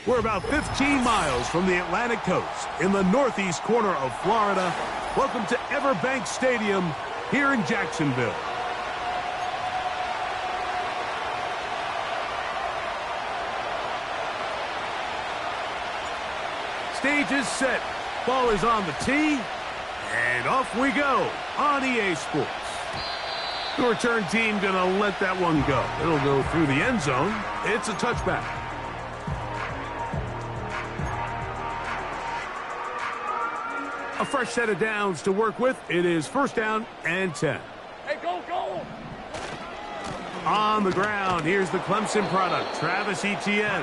We're about 15 miles from the Atlantic coast in the northeast corner of Florida. Welcome to Everbank Stadium here in Jacksonville. Stage is set. Ball is on the tee. And off we go on EA Sports. The return team going to let that one go. It'll go through the end zone. It's a touchback. A fresh set of downs to work with. It is first down and 10. Hey, go, go! On the ground, here's the Clemson product, Travis Etienne.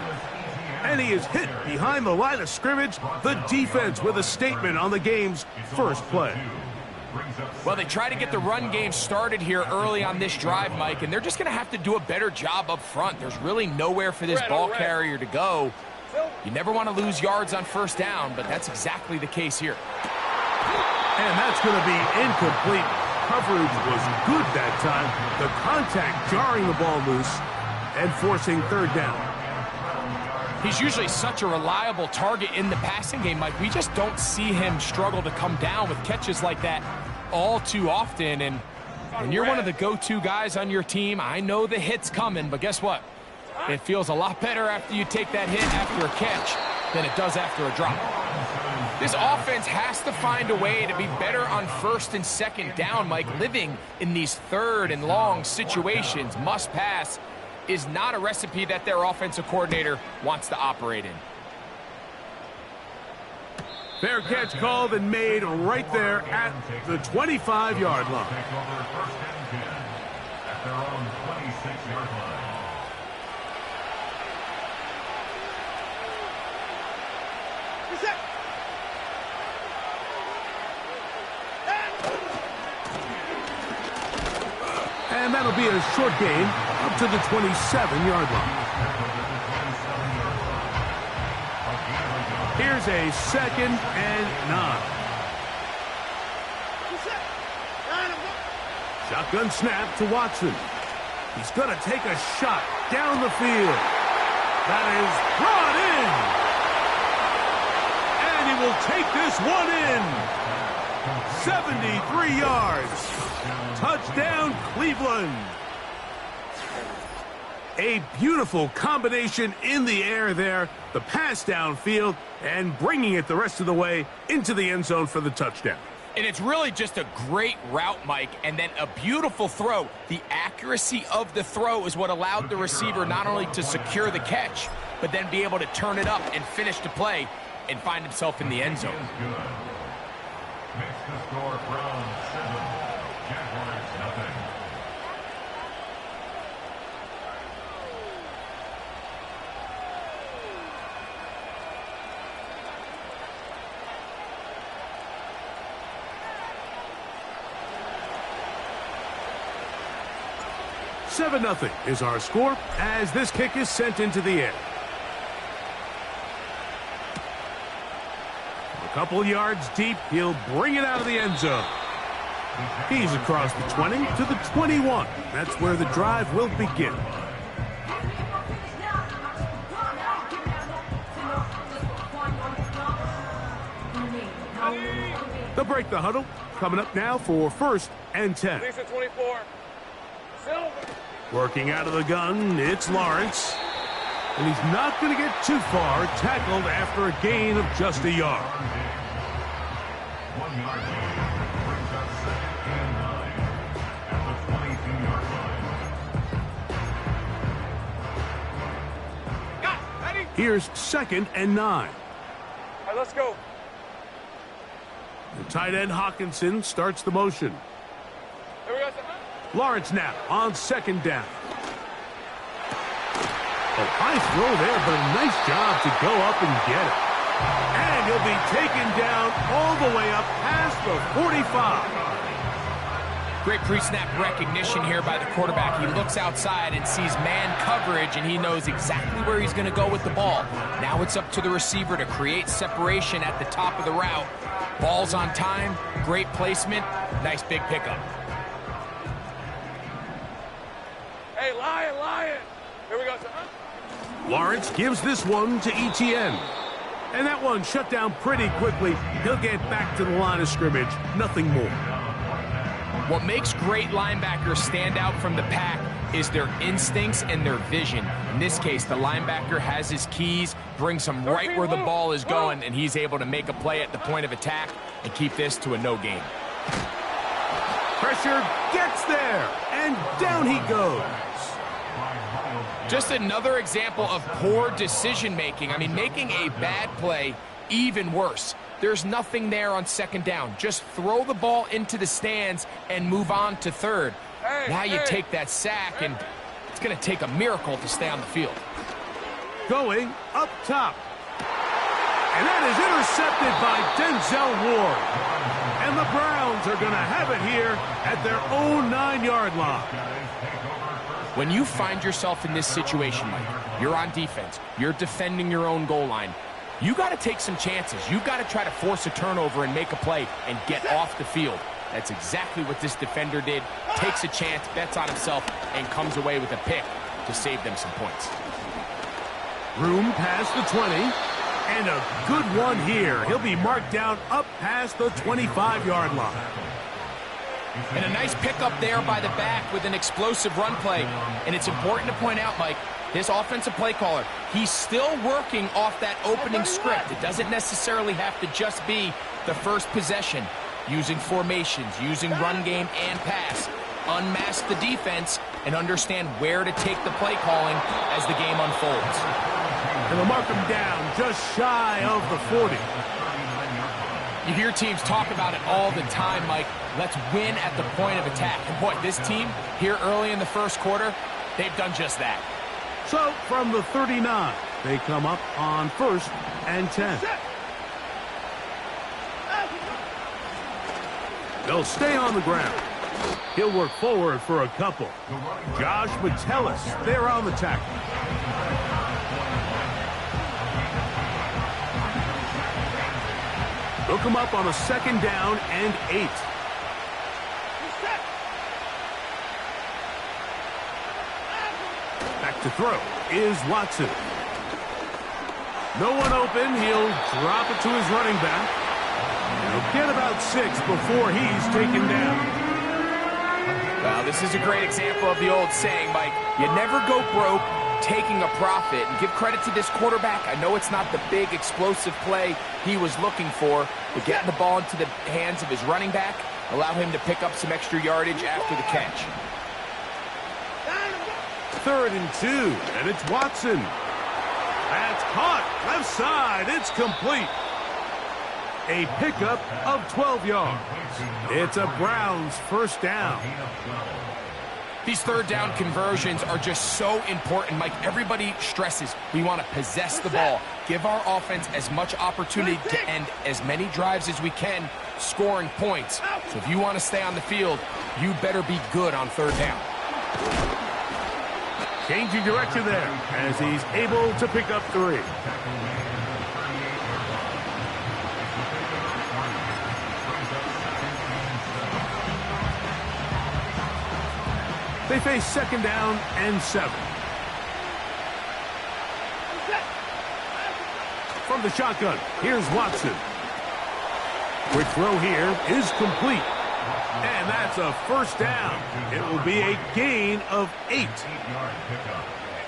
And he is hit behind the line of scrimmage. The defense with a statement on the game's first play. Well, they try to get the run game started here early on this drive, Mike, and they're just going to have to do a better job up front. There's really nowhere for this ball carrier to go. You never want to lose yards on first down, but that's exactly the case here. And that's going to be incomplete. Coverage was good that time. The contact jarring the ball loose and forcing third down. He's usually such a reliable target in the passing game, Mike. We just don't see him struggle to come down with catches like that all too often. And when you're one of the go-to guys on your team, I know the hit's coming, but guess what? It feels a lot better after you take that hit after a catch than it does after a drop. This offense has to find a way to be better on first and second down, Mike. Living in these third and long situations, must pass, is not a recipe that their offensive coordinator wants to operate in. Fair catch called and made right there at the 25-yard line. And that'll be a short gain up to the 27-yard line. Here's a second and 9. Shotgun snap to Watson. He's going to take a shot down the field. That is brought in. And he will take this one in. 73 yards. Touchdown, Cleveland. A beautiful combination in the air there. The pass downfield and bringing it the rest of the way into the end zone for the touchdown. And it's really just a great route, Mike, and then a beautiful throw. The accuracy of the throw is what allowed the receiver not only to secure the catch, but then be able to turn it up and finish the play and find himself in the end zone. Makes the score from 7. Jaguars nothing. Seven 0 is our score as this kick is sent into the air. A couple yards deep, he'll bring it out of the end zone. He's across the 20 to the 21. That's where the drive will begin. They'll break the huddle. Coming up now for first and 10. 24. Working out of the gun, it's Lawrence. And he's not going to get too far, tackled after a gain of just a yard. 1 yard gain brings up 2nd and 9 at the 22-yard line. Here's 2nd and 9. All right, let's go. The tight end Hawkinson starts the motion. Here we go. Lawrence now on 2nd down. A high throw there, but a nice job to go up and get it. And he'll be taken down all the way up past the 45. Great pre-snap recognition here by the quarterback. He looks outside and sees man coverage, and he knows exactly where he's going to go with the ball. Now it's up to the receiver to create separation at the top of the route. Ball's on time, great placement, nice big pickup. Hey, Lion. Here we go. Lawrence gives this one to ETN. And that one shut down pretty quickly. He'll get back to the line of scrimmage. Nothing more. What makes great linebackers stand out from the pack is their instincts and their vision. In this case, the linebacker has his keys, brings him right where the ball is going, and he's able to make a play at the point of attack and keep this to a no gain. Pressure gets there, and down he goes. Just another example of poor decision-making. I mean, making a bad play even worse. There's nothing there on second down. Just throw the ball into the stands and move on to third. Now you take that sack, and it's going to take a miracle to stay on the field. Going up top. And that is intercepted by Denzel Ward. And the Browns are going to have it here at their own 9-yard line. When you find yourself in this situation, Mike, you're on defense, you're defending your own goal line, you got to take some chances. You got to try to force a turnover and make a play and get off the field. That's exactly what this defender did. Takes a chance, bets on himself, and comes away with a pick to save them some points. Room past the 20, and a good one here. He'll be marked down up past the 25-yard line. And a nice pickup there by the back with an explosive run play. And it's important to point out, Mike, this offensive play caller, he's still working off that opening script. It doesn't necessarily have to just be the first possession. Using formations, using run game and pass. Unmask the defense and understand where to take the play calling as the game unfolds. And they'll mark him down just shy of the 40. You hear teams talk about it all the time, Mike. Let's win at the point of attack. And boy, this team here early in the first quarter, they've done just that. So from the 39, they come up on 1st and 10. They'll stay on the ground. He'll work forward for a couple. Josh Metellus there on the tackle. They'll come up on a 2nd down and 8. Back to throw is Watson. No one open. He'll drop it to his running back. He'll get about 6 before he's taken down. Well, this is a great example of the old saying, Mike. You never go broke taking a profit. And give credit to this quarterback. I know it's not the big explosive play he was looking for, but getting the ball into the hands of his running back allow him to pick up some extra yardage after the catch. 3rd and 2, and it's Watson. That's caught. Left side. It's complete. A pickup of 12 yards. It's a Browns 1st down. These 3rd down conversions are just so important, Mike. Everybody stresses we want to possess the ball, give our offense as much opportunity to end as many drives as we can, scoring points. So if you want to stay on the field, you better be good on 3rd down. Changing direction there as he's able to pick up 3. They face 2nd down and 7. From the shotgun, here's Watson. Quick throw here is complete. And that's a 1st down. It will be a gain of 8.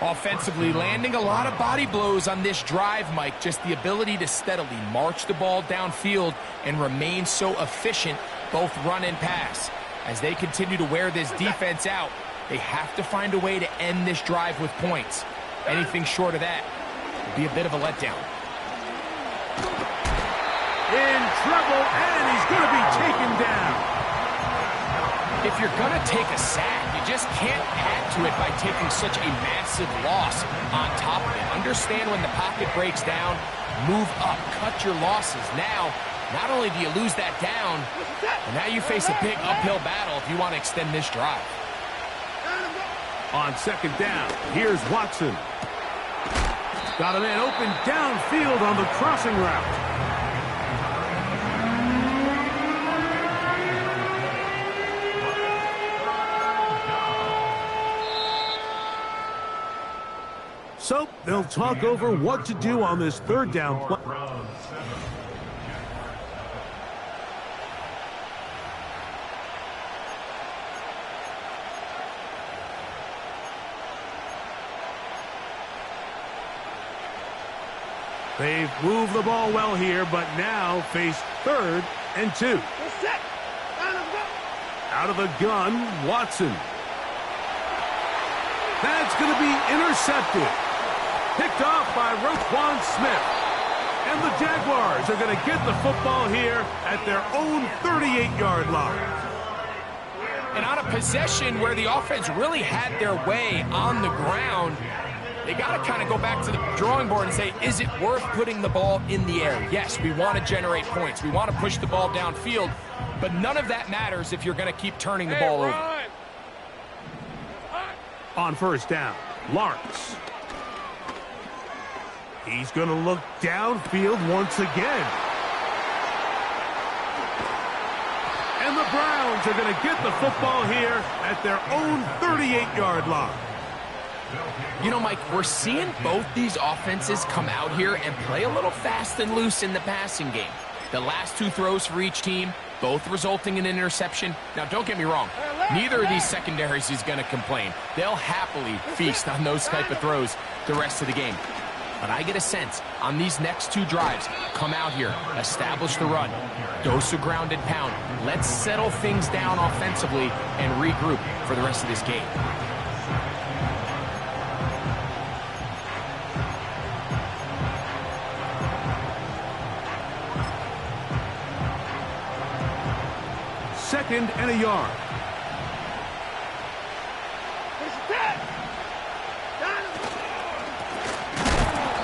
Offensively, landing a lot of body blows on this drive, Mike. Just the ability to steadily march the ball downfield and remain so efficient, both run and pass. As they continue to wear this defense out, they have to find a way to end this drive with points. Anything short of that would be a bit of a letdown. In trouble, and he's going to be taken down. If you're going to take a sack, you just can't add to it by taking such a massive loss on top of it. Understand when the pocket breaks down, move up, cut your losses. Now, not only do you lose that down, but now you face a big uphill battle if you want to extend this drive. On 2nd down, here's Watson. Got a man open downfield on the crossing route. So they'll talk over what to do on this third down play. Round 7. They've moved the ball well here, but now face 3rd and 2. Out of the gun, Watson. That's going to be intercepted. Picked off by Roquan Smith. And the Jaguars are going to get the football here at their own 38-yard line. And on a possession where the offense really had their way on the ground, they got to kind of go back to the drawing board and say, is it worth putting the ball in the air? Yes, we want to generate points. We want to push the ball downfield, but none of that matters if you're going to keep turning the ball over. On first down, Lawrence. He's going to look downfield once again. And the Browns are going to get the football here at their own 38-yard line. You know, Mike, we're seeing both these offenses come out here and play a little fast and loose in the passing game. The last 2 throws for each team, both resulting in an interception. Now, don't get me wrong. Neither of these secondaries is going to complain. They'll happily feast on those type of throws the rest of the game. But I get a sense on these next 2 drives, come out here, establish the run, dose a grounded pound. Let's settle things down offensively and regroup for the rest of this game. Second and a yard.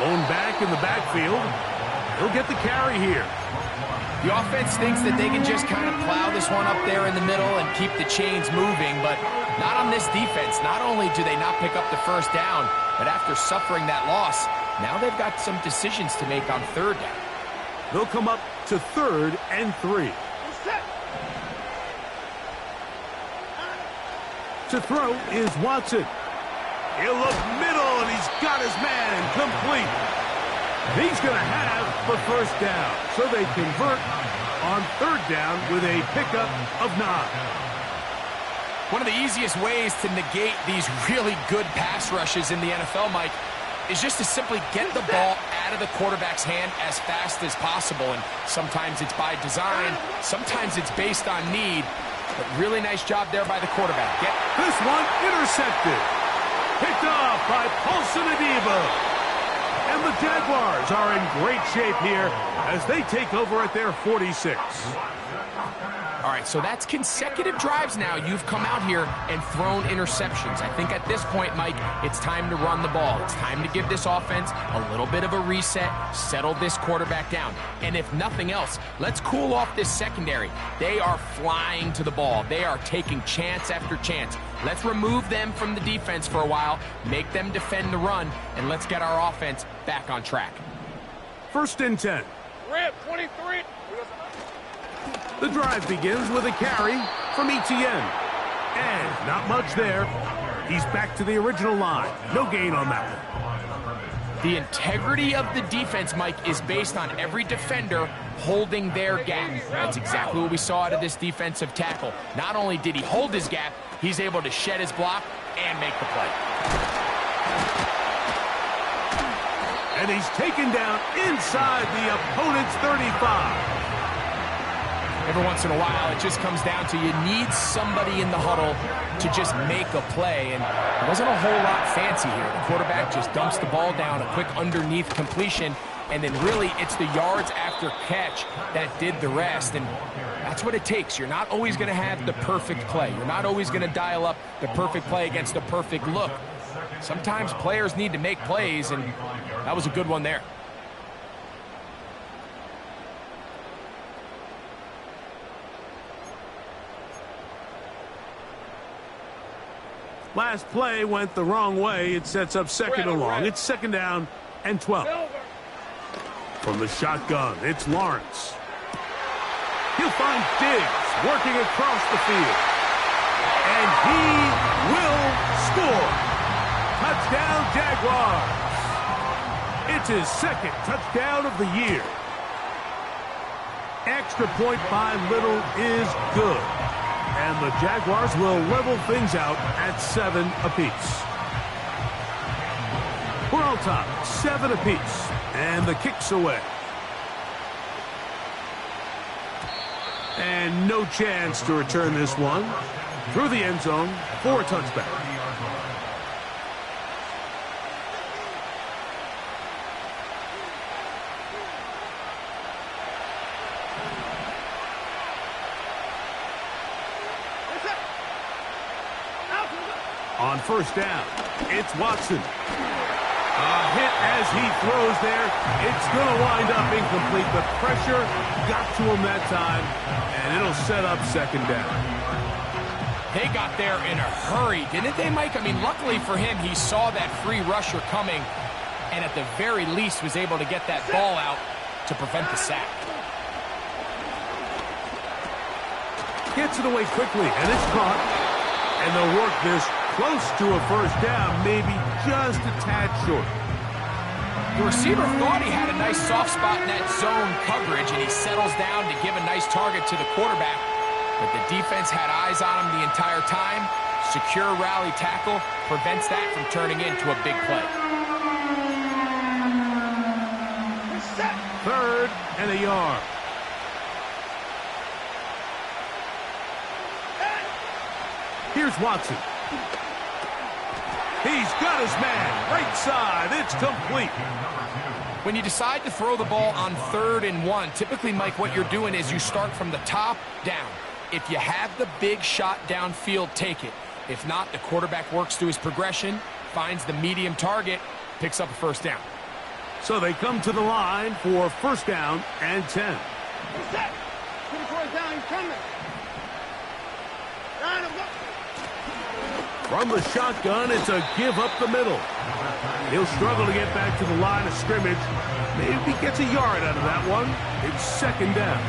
Blown back in the backfield. He'll get the carry here. The offense thinks that they can just kind of plow this one up there in the middle and keep the chains moving, but not on this defense. Not only do they not pick up the first down, but after suffering that loss, now they've got some decisions to make on third down. They'll come up to 3rd and 3. To throw is Watson. He'll look middle, and he's got his man complete. He's going to have the first down, so they convert on third down with a pickup of 9. One of the easiest ways to negate these really good pass rushes in the NFL, Mike, is just to simply get the ball out of the quarterback's hand as fast as possible. And sometimes it's by design, sometimes it's based on need. But really nice job there by the quarterback. This one intercepted. Picked off by Paulson Adebo. And the Jaguars are in great shape here as they take over at their 46. All right, so that's consecutive drives now. You've come out here and thrown interceptions. I think at this point, Mike, it's time to run the ball. It's time to give this offense a little bit of a reset, settle this quarterback down. And if nothing else, let's cool off this secondary. They are flying to the ball. They are taking chance after chance. Let's remove them from the defense for a while, make them defend the run, and let's get our offense back on track. 1st and 10. Rip, 23. The drive begins with a carry from Etienne. And not much there. He's back to the original line. No gain on that one. The integrity of the defense, Mike, is based on every defender holding their gap. That's exactly what we saw out of this defensive tackle. Not only did he hold his gap, he's able to shed his block and make the play. And he's taken down inside the opponent's 35. Every once in a while, it just comes down to you need somebody in the huddle to just make a play, and it wasn't a whole lot fancy here. The quarterback just dumps the ball down, a quick underneath completion, and then really it's the yards after catch that did the rest, and that's what it takes. You're not always going to have the perfect play. You're not always going to dial up the perfect play against the perfect look. Sometimes players need to make plays, and that was a good one there. Last play went the wrong way. It sets up 2nd and long. It's 2nd down and 12. From the shotgun, it's Lawrence. He'll find Diggs working across the field. And he will score. Touchdown, Jaguars. It's his second touchdown of the year. Extra point by Little is good. And the Jaguars will level things out at 7 apiece. We're on top, 7 apiece. And the kick's away. And no chance to return this one. Through the end zone for a touchback. On first down, it's Watson. A hit as he throws there. It's going to wind up incomplete. The pressure got to him that time, and it'll set up second down. They got there in a hurry, didn't they, Mike? I mean, luckily for him, he saw that free rusher coming, and at the very least was able to get that ball out to prevent the sack. Gets it away quickly, and it's caught. And they'll work this close to a first down, maybe just a tad short. The receiver thought he had a nice soft spot in that zone coverage, and he settles down to give a nice target to the quarterback. But the defense had eyes on him the entire time. Secure rally tackle prevents that from turning into a big play. Third and a yard. Here's Watson. He's got his man. Right side. It's complete. When you decide to throw the ball on 3rd and 1, typically, Mike, what you're doing is you start from the top down. If you have the big shot downfield, take it. If not, the quarterback works through his progression, finds the medium target, picks up a first down. So they come to the line for first down and 10. What's that? Put it towards down. He's coming. From the shotgun, it's a give up the middle. He'll struggle to get back to the line of scrimmage. Maybe he gets a yard out of that one. It's second down.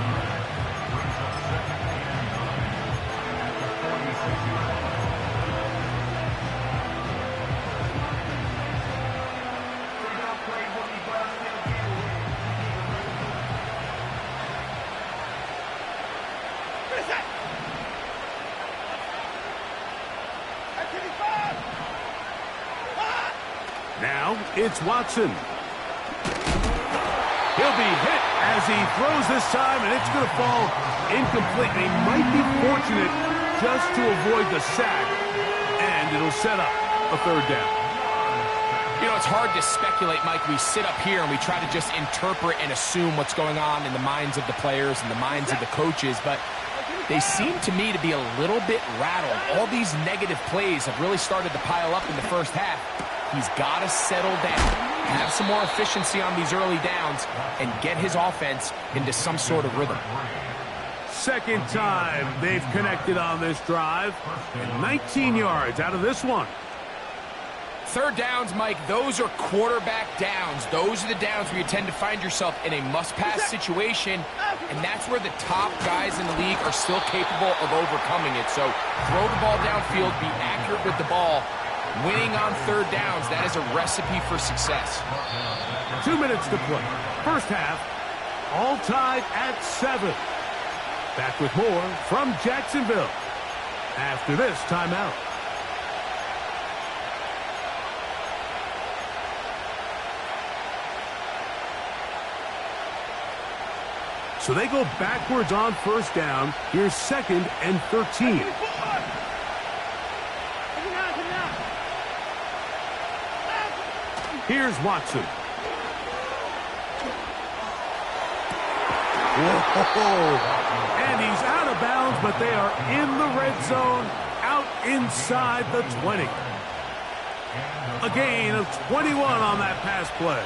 Now it's Watson. He'll be hit as he throws this time, and it's going to fall incomplete. He might be fortunate just to avoid the sack, and it'll set up a third down. You know, it's hard to speculate, Mike. We sit up here and we try to just interpret and assume what's going on in the minds of the players and the minds of the coaches, but they seem to me to be a little bit rattled. All these negative plays have really started to pile up in the first half. He's got to settle down, have some more efficiency on these early downs, and get his offense into some sort of rhythm. Second time they've connected on this drive, and 19 yards out of this one. Third downs, Mike, those are quarterback downs. Those are the downs where you tend to find yourself in a must-pass situation, and that's where the top guys in the league are still capable of overcoming it. So throw the ball downfield, be accurate with the ball. Winning on third downs, that is a recipe for success. 2 minutes to play. First half, all tied at 7. Back with more from Jacksonville after this timeout. So they go backwards on first down. Here's 2nd and 13. Here's Watson. Whoa. And he's out of bounds, but they are in the red zone, out inside the 20. A gain of 21 on that pass play.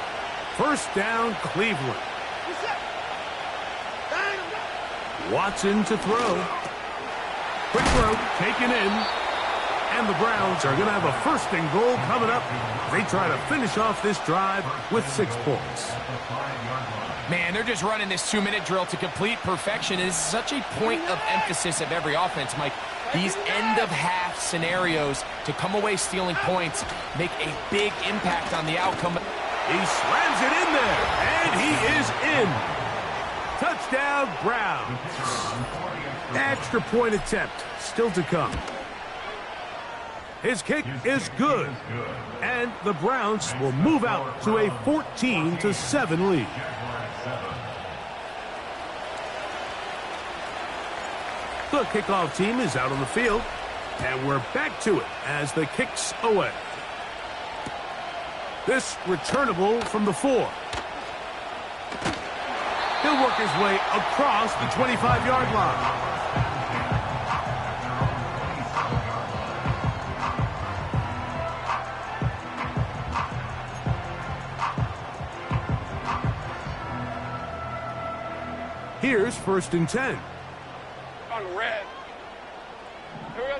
First down, Cleveland. Watson to throw. Quick throw, taken in. And the Browns are going to have a 1st and goal coming up. They try to finish off this drive with 6 points. Man, they're just running this 2-minute drill to complete perfection. It is such a point of emphasis of every offense, Mike. These end-of-half scenarios to come away stealing points make a big impact on the outcome. He slams it in there, and he is in. Touchdown, Browns. Extra point attempt still to come. His kick is good, and the Browns will move out to a 14-7 lead. The kickoff team is out on the field, and we're back to it as the kick's away. This returnable from the 4. He'll work his way across the 25-yard line. Here's 1st and 10. On red. Here we go.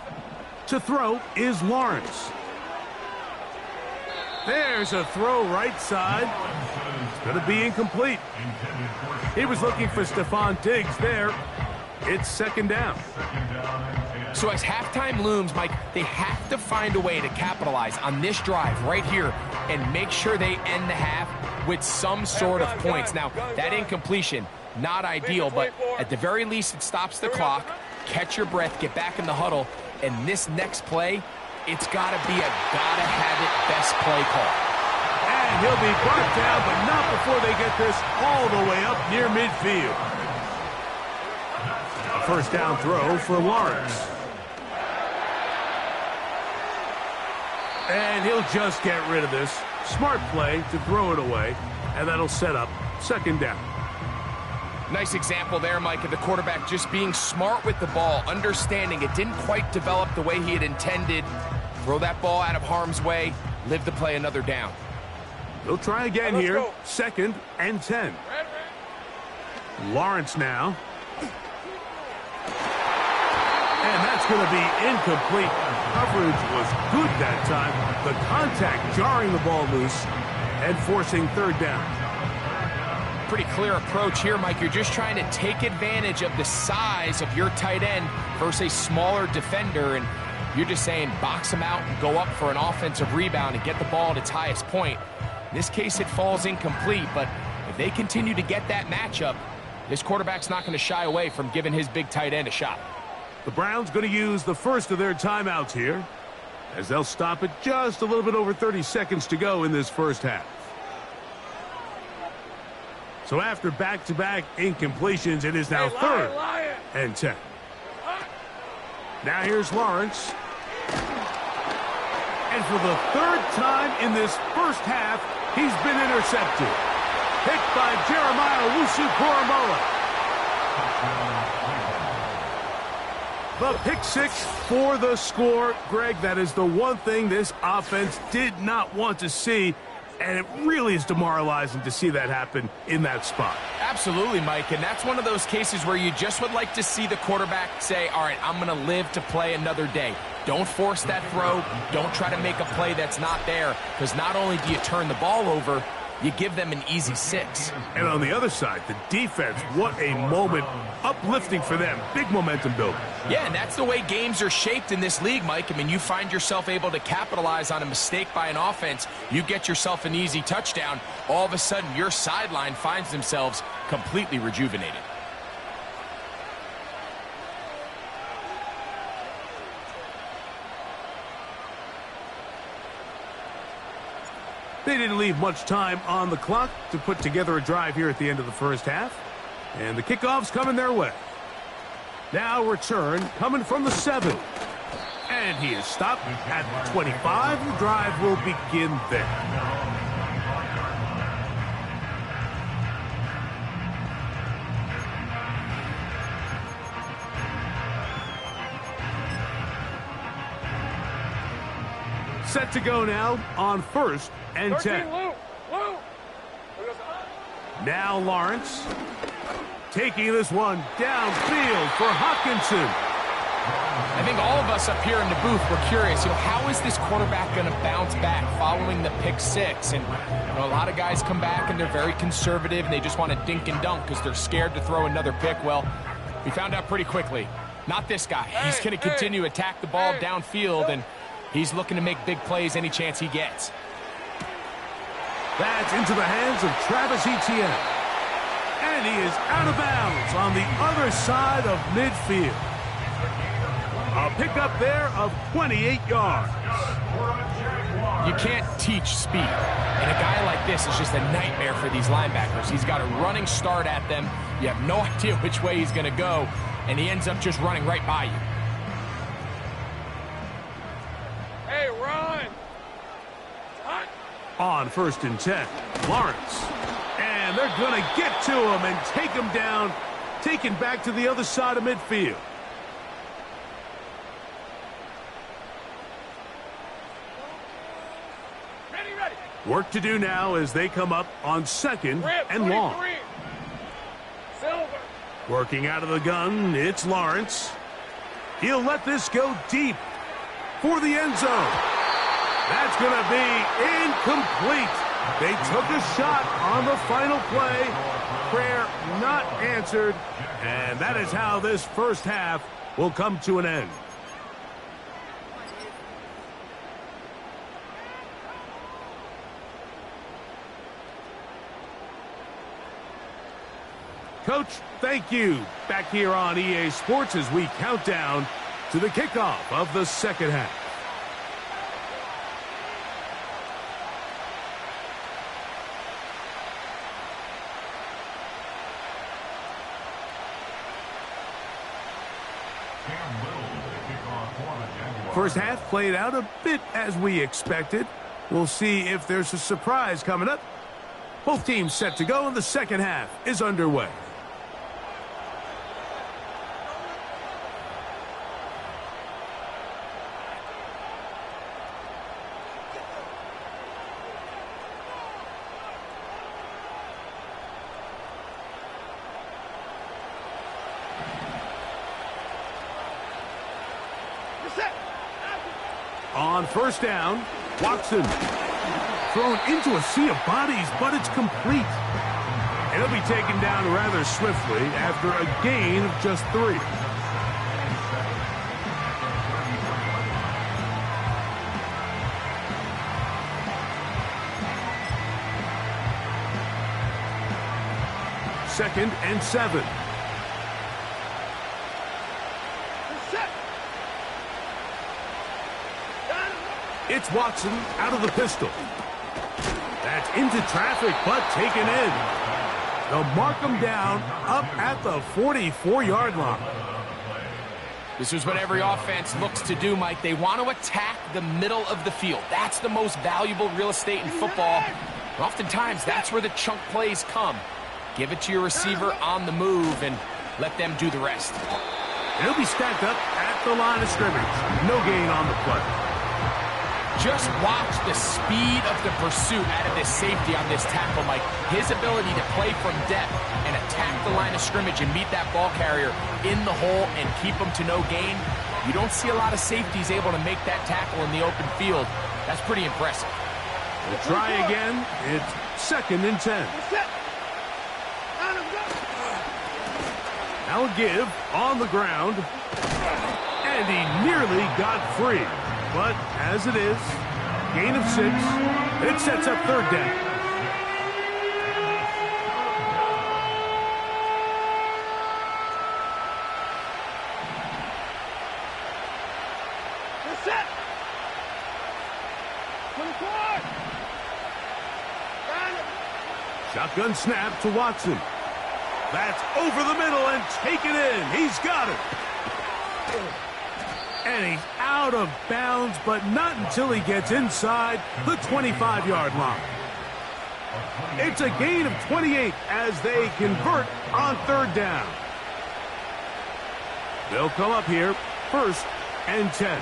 To throw is Lawrence. There's a throw right side. It's going to be incomplete. He was looking for Stephon Diggs there. It's 2nd down. So as halftime looms, Mike, they have to find a way to capitalize on this drive right here and make sure they end the half with some sort of points. Now, that incompletion, not ideal, but at the very least, it stops the clock. Catch your breath, get back in the huddle, and this next play, it's got to be a gotta-have-it best play call. And he'll be brought down, but not before they get this all the way up near midfield. A 1st down throw for Lawrence. And he'll just get rid of this. Smart play to throw it away, and that'll set up 2nd down. Nice example there, Mike, of the quarterback just being smart with the ball, understanding it didn't quite develop the way he had intended. Throw that ball out of harm's way, live to play another down. They'll try again here, 2nd and 10. Lawrence now. And that's going to be incomplete. Coverage was good that time. The contact jarring the ball loose and forcing 3rd down. Pretty clear approach here, Mike. You're just trying to take advantage of the size of your tight end versus a smaller defender, and you're just saying box him out and go up for an offensive rebound and get the ball at its highest point. In this case, it falls incomplete, but if they continue to get that matchup, this quarterback's not going to shy away from giving his big tight end a shot. The Browns going to use the first of their timeouts here, as they'll stop it just a little bit over 30 seconds to go in this 1st half. So after back-to-back incompletions, it is now 3rd and 10. Now here's Lawrence. And for the 3rd time in this 1st half, he's been intercepted. Picked by Jeremiah Owusu-Koramoah. The pick 6 for the score. Greg, that is the one thing this offense did not want to see. And it really is demoralizing to see that happen in that spot. Absolutely, Mike, and that's one of those cases where you just would like to see the quarterback say, all right, I'm going to live to play another day. Don't force that throw. Don't try to make a play that's not there, because not only do you turn the ball over, you give them an easy 6. And on the other side, the defense, what a moment. Uplifting for them. Big momentum building. Yeah, and that's the way games are shaped in this league, Mike. I mean, you find yourself able to capitalize on a mistake by an offense. You get yourself an easy touchdown. All of a sudden, your sideline finds themselves completely rejuvenated. They didn't leave much time on the clock to put together a drive here at the end of the 1st half. And the kickoff's coming their way. Now return coming from the 7. And he is stopped at the 25. The drive will begin there. Set to go now on 1st and 10. Now Lawrence taking this one downfield for Hockenson. I think all of us up here in the booth were curious, how is this quarterback going to bounce back following the pick 6? And a lot of guys come back and they're very conservative and they just want to dink and dunk because they're scared to throw another pick. Well, we found out pretty quickly Not this guy. He's going to continue to attack the ball downfield, and he's looking to make big plays any chance he gets. That's into the hands of Travis Etienne. And he is out of bounds on the other side of midfield. A pickup there of 28 yards. You can't teach speed. And a guy like this is just a nightmare for these linebackers. He's got a running start at them. You have no idea which way he's going to go, and he ends up just running right by you. Hey, run! On 1st and 10, Lawrence. And they're going to get to him and take him down, taken back to the other side of midfield. Ready. Work to do now as they come up on 2nd and long. Silver. Working out of the gun, it's Lawrence. He'll let this go deep for the end zone. That's going to be incomplete. They took a shot on the final play. Prayer not answered. And that is how this first half will come to an end. Coach, thank you. Back here on EA Sports as we count down to the kickoff of the second half. First half played out a bit as we expected. We'll see if there's a surprise coming up. Both teams set to go, and the second half is underway. On 1st down, Watson thrown into a sea of bodies, but it's complete. And he'll be taken down rather swiftly after a gain of just 3. Second and 7. It's Watson out of the pistol. That's into traffic, but taken in. They'll mark him down up at the 44-yard line. This is what every offense looks to do, Mike. They want to attack the middle of the field. That's the most valuable real estate in football. And oftentimes, that's where the chunk plays come. Give it to your receiver on the move and let them do the rest. And he'll be stacked up at the line of scrimmage. No gain on the play. Just watch the speed of the pursuit out of this safety on this tackle, Mike. His ability to play from depth and attack the line of scrimmage and meet that ball carrier in the hole and keep him to no gain. You don't see a lot of safeties able to make that tackle in the open field. That's pretty impressive. We'll try again. It's 2nd and 10. Now a give on the ground. And he nearly got free. But as it is, gain of 6, it sets up 3rd down. Set. 24. Shotgun snap to Watson. That's over the middle and taken in. He's got it. And he's out of bounds, but not until he gets inside the 25-yard line. It's a gain of 28 as they convert on 3rd down. They'll come up here, 1st and 10.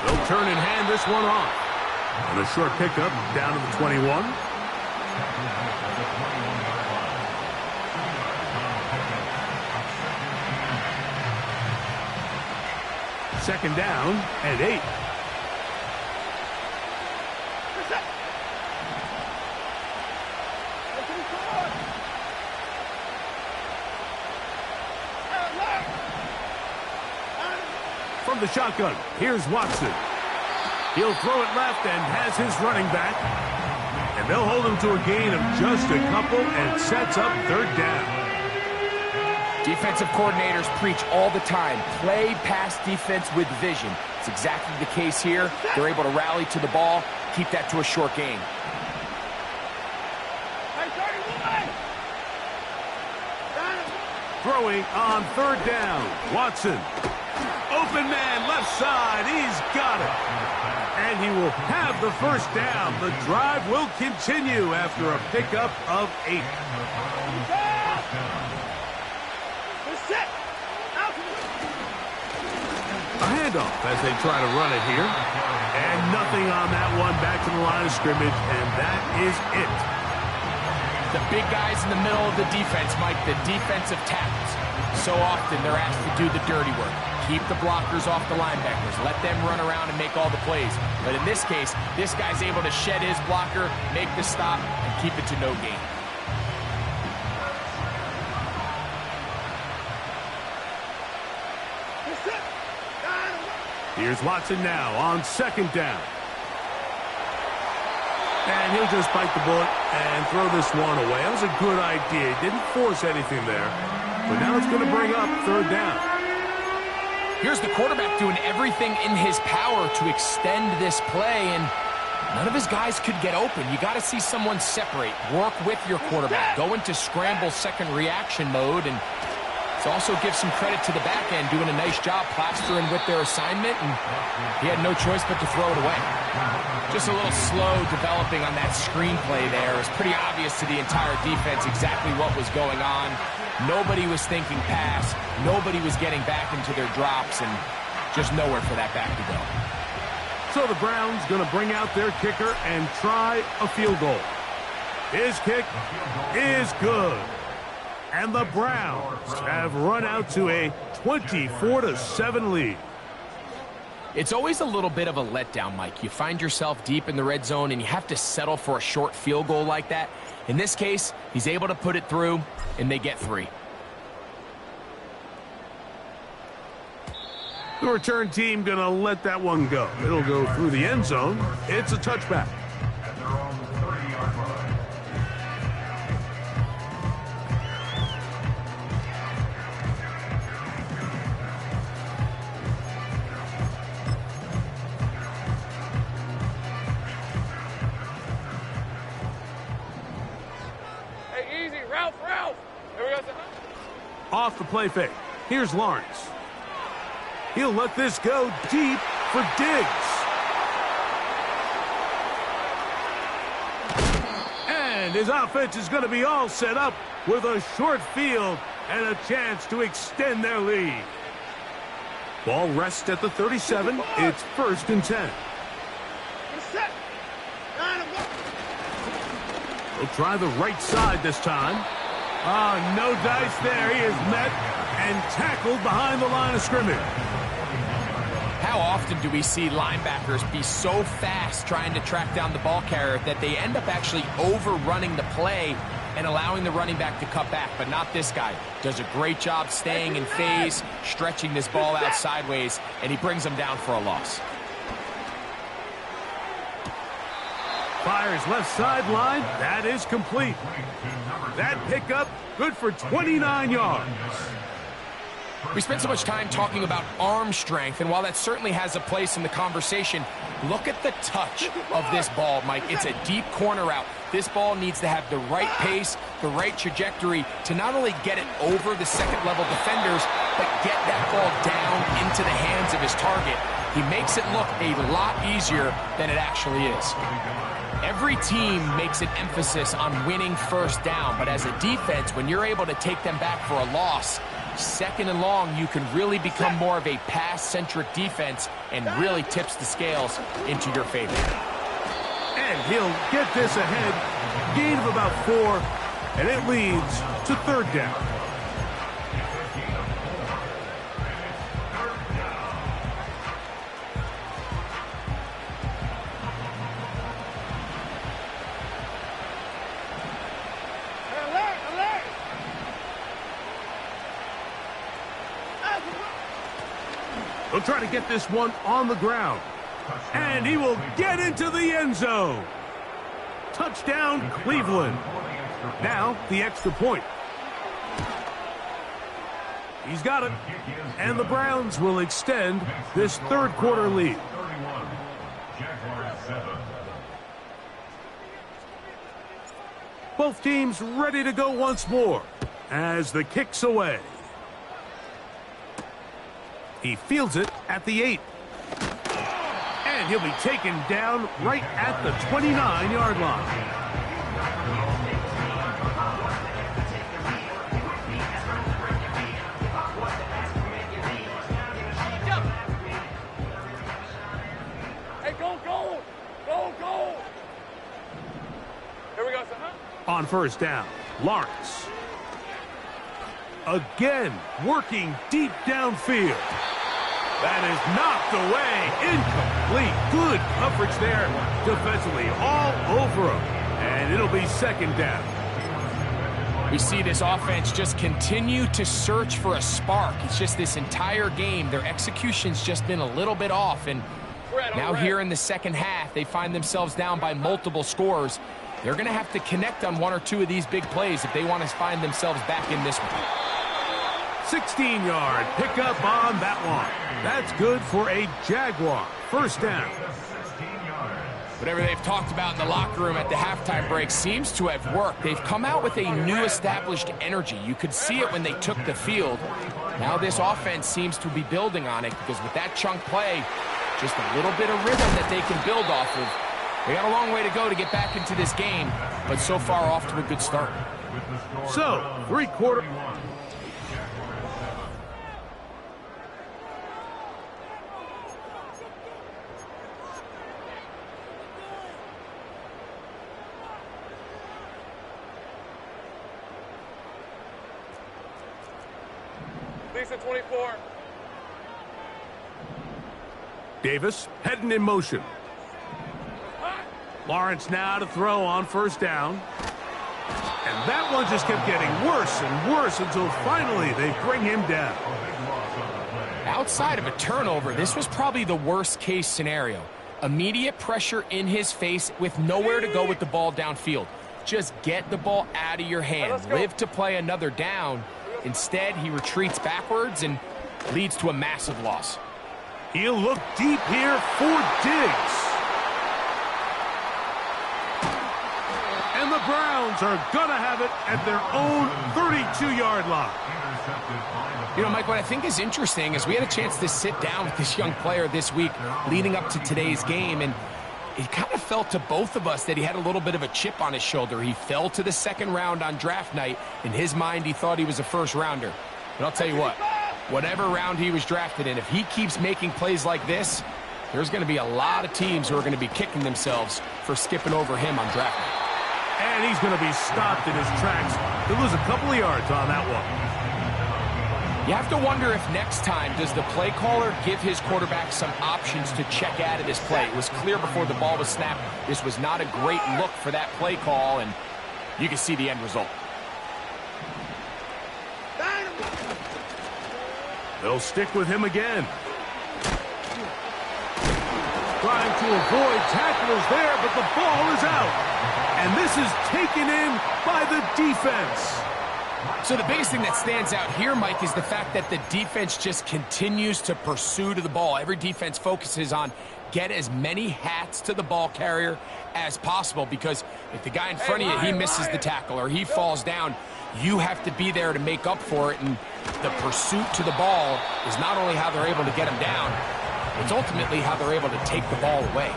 They'll turn and hand this one off. And a short pickup down to the 21. Second down and 8. From the shotgun, here's Watson. He'll throw it left and has his running back. And they'll hold him to a gain of just a couple and sets up third down. Defensive coordinators preach all the time, play pass defense with vision. It's exactly the case here. They're able to rally to the ball, keep that to a short gain. Throwing on third down, Watson. Open man, left side, he's got it. And he will have the first down. The drive will continue after a pickup of 8. A handoff as they try to run it here. And nothing on that one, back to the line of scrimmage, and that is it. The big guys in the middle of the defense, Mike, the defensive tackles. So often they're asked to do the dirty work. Keep the blockers off the linebackers. Let them run around and make all the plays. But in this case, this guy's able to shed his blocker, make the stop, and keep it to no gain. Here's Watson now on second down. And he'll just bite the bullet and throw this one away. That was a good idea. He didn't force anything there. But now it's going to bring up third down. Here's the quarterback doing everything in his power to extend this play, and none of his guys could get open. You got to see someone separate, work with your quarterback, go into scramble second reaction mode, and also give some credit to the back end, doing a nice job plastering with their assignment, and he had no choice but to throw it away. Just a little slow developing on that screenplay there. It was pretty obvious to the entire defense exactly what was going on. Nobody was thinking pass. Nobody was getting back into their drops, and just nowhere for that back to go. So the Browns going to bring out their kicker and try a field goal. His kick is good. And the Browns have run out to a 24-7 lead. It's always a little bit of a letdown, Mike. You find yourself deep in the red zone and you have to settle for a short field goal like that. In this case, he's able to put it through, and they get 3. The return team going to let that one go. It'll go through the end zone. It's a touchback. And they're on the 30-yard line. Hey, easy, Ralph. Here we go. Off the play fake. Here's Lawrence. He'll let this go deep for Diggs. And his offense is going to be all set up with a short field and a chance to extend their lead. Ball rests at the 37. It's 1st and 10. He'll try the right side this time. No dice there. He is met and tackled behind the line of scrimmage. How often do we see linebackers be so fast trying to track down the ball carrier that they end up actually overrunning the play and allowing the running back to cut back? But not this guy. Does a great job staying in phase, stretching this ball out sideways, and he brings them down for a loss. Fires left sideline. That is complete. That pickup good for 29 yards. We spent so much time talking about arm strength, and while that certainly has a place in the conversation, look at the touch of this ball, Mike. It's a deep corner route. This ball needs to have the right pace, the right trajectory to not only get it over the second-level defenders, but get that ball down into the hands of his target. He makes it look a lot easier than it actually is. Every team makes an emphasis on winning first down, but as a defense, when you're able to take them back for a loss, second and long, you can really become more of a pass-centric defense and really tips the scales into your favor. And he'll get this ahead. Gain of about 4, and it leads to 3rd down. try to get this one on the ground. And he will get into the end zone. Touchdown, Cleveland. Now, the extra point. He's got it. And the Browns will extend this third quarter lead. Both teams ready to go once more as the kick's away. He fields it at the 8. And he'll be taken down right at the 29-yard line. On first down, Lawrence. Again, working deep downfield. That is knocked away, incomplete. Good coverage there defensively, all over him. And it'll be second down. We see this offense just continue to search for a spark. It's just this entire game, their execution's just been a little bit off. And now here in the second half, they find themselves down by multiple scores. They're going to have to connect on one or two of these big plays if they want to find themselves back in this one. 16-yard pickup on that one. That's good for a Jaguar. First down. Whatever they've talked about in the locker room at the halftime break seems to have worked. They've come out with a new established energy. You could see it when they took the field. Now this offense seems to be building on it because with that chunk play, just a little bit of rhythm that they can build off of. They got a long way to go to get back into this game, but so far off to a good start. So, three-quarter. Lisa 24. Davis heading in motion. Lawrence now to throw on first down. And that one just kept getting worse and worse until finally they bring him down. Outside of a turnover, this was probably the worst case scenario. Immediate pressure in his face with nowhere to go with the ball downfield. Just get the ball out of your hand. Live to play another down. Instead, he retreats backwards and leads to a massive loss. He'll look deep here for Diggs. And the Browns are going to have it at their own 32-yard line. You know, Mike, what I think is interesting is we had a chance to sit down with this young player this week leading up to today's game, and it kind of felt to both of us that he had a little bit of a chip on his shoulder. He fell to the second round on draft night. In his mind, he thought he was a first-rounder. But I'll tell you what, whatever round he was drafted in, if he keeps making plays like this, there's going to be a lot of teams who are going to be kicking themselves for skipping over him on draft night. And he's going to be stopped in his tracks. He'll lose a couple of yards on that one. You have to wonder if next time does the play caller give his quarterback some options to check out of this play. It was clear before the ball was snapped. This was not a great look for that play call, and you can see the end result. They'll stick with him again. Trying to avoid tacklers there, but the ball is out. And this is taken in by the defense. So the biggest thing that stands out here, Mike, is the fact that the defense just continues to pursue to the ball. Every defense focuses on get as many hats to the ball carrier as possible, because if the guy in front of you, he misses the tackle or he falls down, you have to be there to make up for it. And the pursuit to the ball is not only how they're able to get him down, it's ultimately how they're able to take the ball away.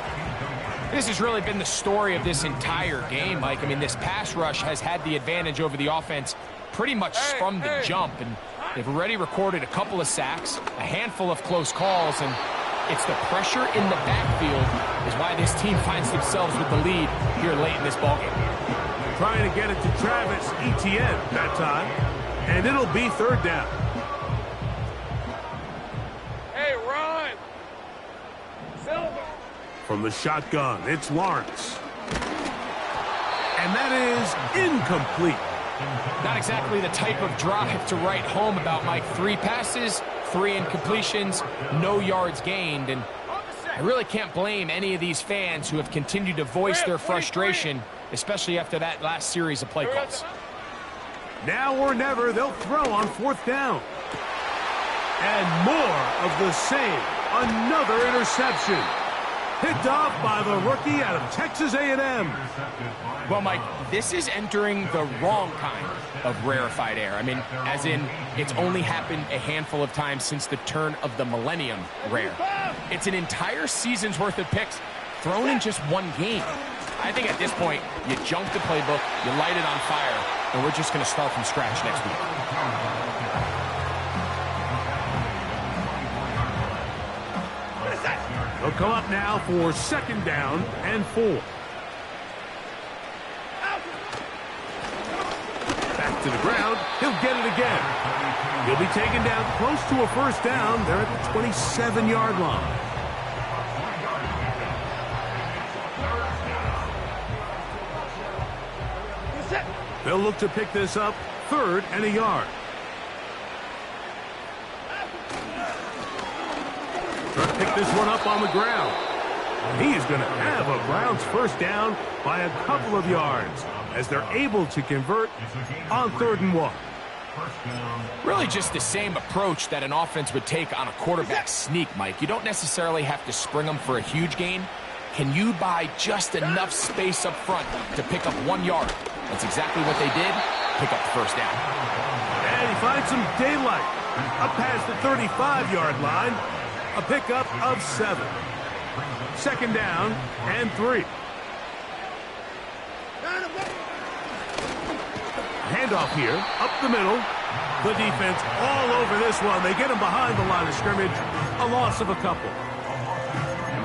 This has really been the story of this entire game, Mike. I mean, this pass rush has had the advantage over the offense pretty much from the jump, and they've already recorded a couple of sacks, a handful of close calls, and it's the pressure in the backfield is why this team finds themselves with the lead here late in this ballgame. Trying to get it to Travis Etienne that time, and it'll be third down. Hey, run! Silver! From the shotgun, it's Lawrence. And that is incomplete. Not exactly the type of drive to write home about, Mike. 3 passes, 3 incompletions, no yards gained, and I really can't blame any of these fans who have continued to voice their frustration, especially after that last series of play calls. Now or never, they'll throw on 4th down. And more of the same. Another interception. Picked off by the rookie out of Texas A&M. Well, Mike, this is entering the wrong kind of rarefied air. I mean, as in, it's only happened a handful of times since the turn of the millennium rare. It's an entire season's worth of picks thrown in just one game. I think at this point, you junk the playbook, you light it on fire, and we're just going to start from scratch next week. They'll come up now for 2nd down and 4. Back to the ground. He'll get it again. He'll be taken down close to a 1st down. They're at the 27-yard line. They'll look to pick this up 3rd and a yard. Try to pick this one up on the ground. And he is going to have a Browns 1st down by a couple of yards as they're able to convert on 3rd and 1. Really just the same approach that an offense would take on a quarterback sneak, Mike. You don't necessarily have to spring them for a huge gain. Can you buy just enough space up front to pick up 1 yard? That's exactly what they did. Pick up the 1st down. And he finds some daylight. Up past the 35-yard line. A pickup of 7. 2nd down and 3. Handoff here, up the middle. The defense all over this one. They get him behind the line of scrimmage. A loss of a couple.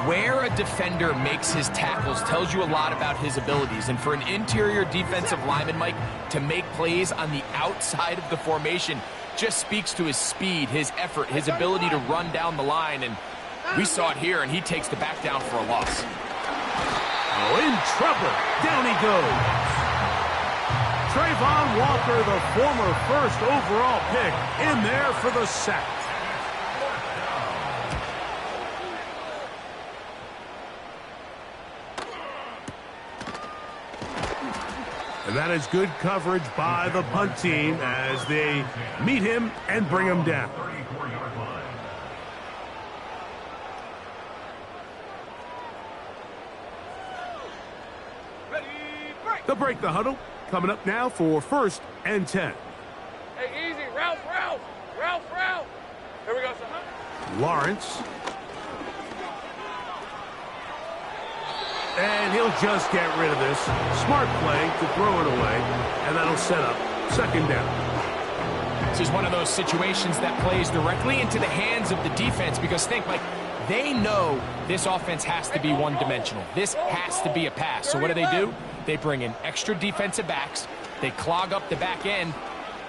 Where a defender makes his tackles tells you a lot about his abilities. And for an interior defensive lineman, Mike, to make plays on the outside of the formation just speaks to his speed, his effort, his ability to run down the line. And we saw it here, and he takes the back down for a loss. Oh, in trouble. Down he goes. Trayvon Walker, the former 1st overall pick, in there for the sack. And that is good coverage by the punt team as they meet him and bring him down. They'll break the huddle. Coming up now for 1st and 10. Hey, easy. Ralph. Here we go, son. Lawrence. And he'll just get rid of this. Smart play to throw it away. And that'll set up 2nd down. This is one of those situations that plays directly into the hands of the defense because think, like, they know this offense has to be one-dimensional. This has to be a pass. So what do? They bring in extra defensive backs. They clog up the back end.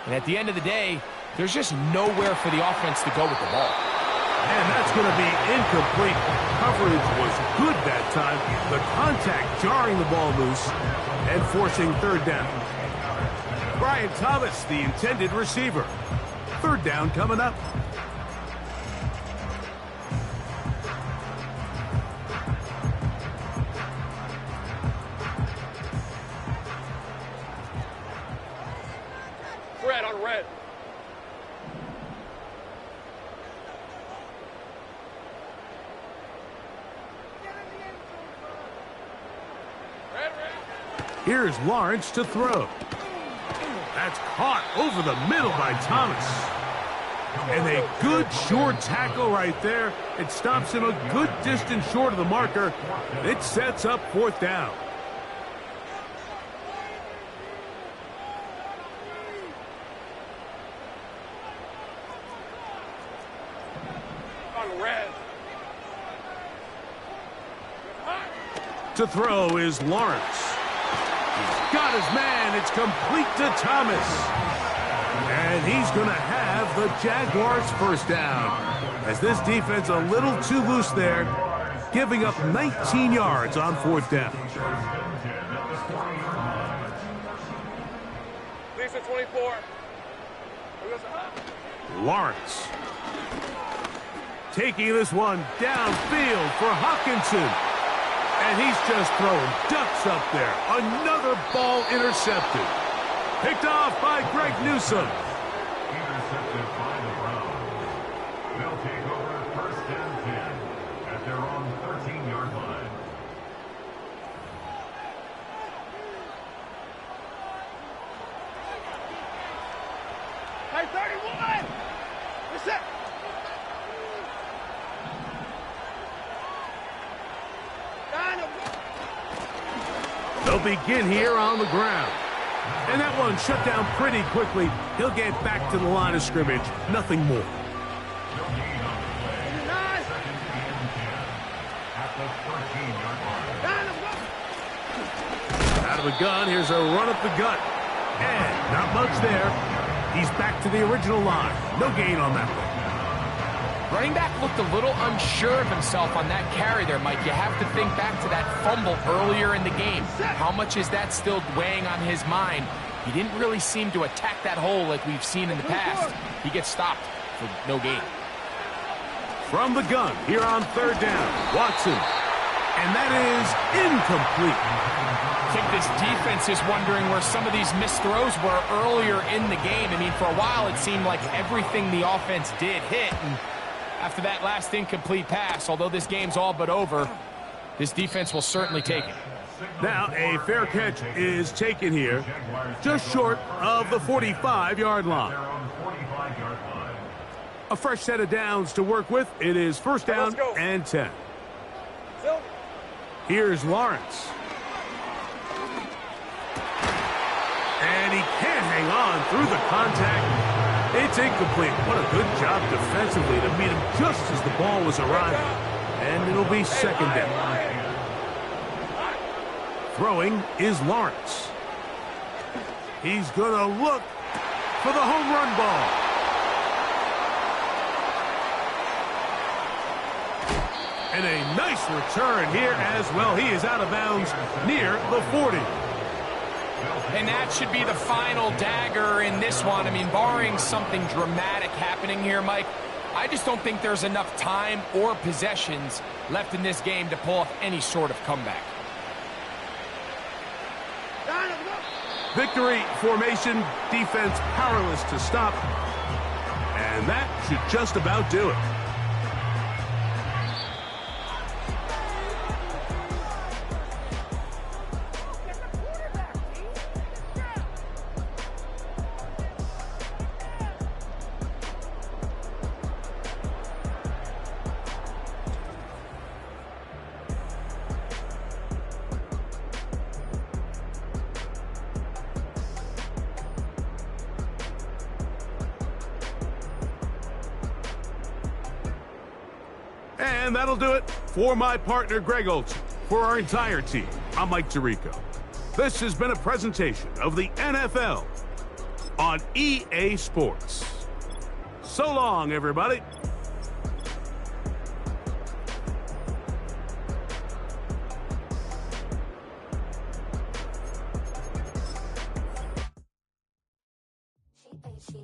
And at the end of the day, there's just nowhere for the offense to go with the ball. And that's going to be incomplete. Coverage was good that time. The contact jarring the ball loose and forcing 3rd down. Brian Thomas, the intended receiver. 3rd down coming up. Red on red. Here's Lawrence to throw. That's caught over the middle by Thomas. And a good short tackle right there. It stops him a good distance short of the marker. It sets up 4th down. On red. To throw is Lawrence. He's got his man. It's complete to Thomas. And he's going to have the Jaguars 1st down. As this defense a little too loose there, giving up 19 yards on 4th down. Lisa 24. Lawrence. Taking this one downfield for Hawkinson. And he's just throwing ducks up there. Another ball intercepted. Picked off by Greg Newsome. Intercepted by the Browns. They'll take over first and 10 at their own 13-yard line. Hey, 31! What's up? They'll begin here on the ground. And that one shut down pretty quickly. He'll get back to the line of scrimmage. Nothing more. Out of the gun, here's a run up the gut. And not much there. He's back to the original line. No gain on that one. Running back looked a little unsure of himself on that carry there, Mike. You have to think back to that fumble earlier in the game. How much is that still weighing on his mind? He didn't really seem to attack that hole like we've seen in the past. He gets stopped for no gain. From the gun, here on third down, Watson. And that is incomplete. I think this defense is wondering where some of these missed throws were earlier in the game. I mean, for a while it seemed like everything the offense did hit. And after that last incomplete pass, although this game's all but over, this defense will certainly take it. Now a fair catch is taken here, just short of the 45-yard line. A fresh set of downs to work with. It is first down and 10. Here's Lawrence. And he can't hang on through the contact. It's incomplete. What a good job defensively to meet him just as the ball was arriving. And it'll be second down. Throwing is Lawrence. He's going to look for the home run ball. And a nice return here as well. He is out of bounds near the 40. And that should be the final dagger in this one. I mean, barring something dramatic happening here, Mike, I just don't think there's enough time or possessions left in this game to pull off any sort of comeback. Victory formation, defense powerless to stop. And that should just about do it. And that'll do it for my partner, Greg Olson. For our entire team, I'm Mike Tirico. This has been a presentation of the NFL on EA Sports. So long, everybody.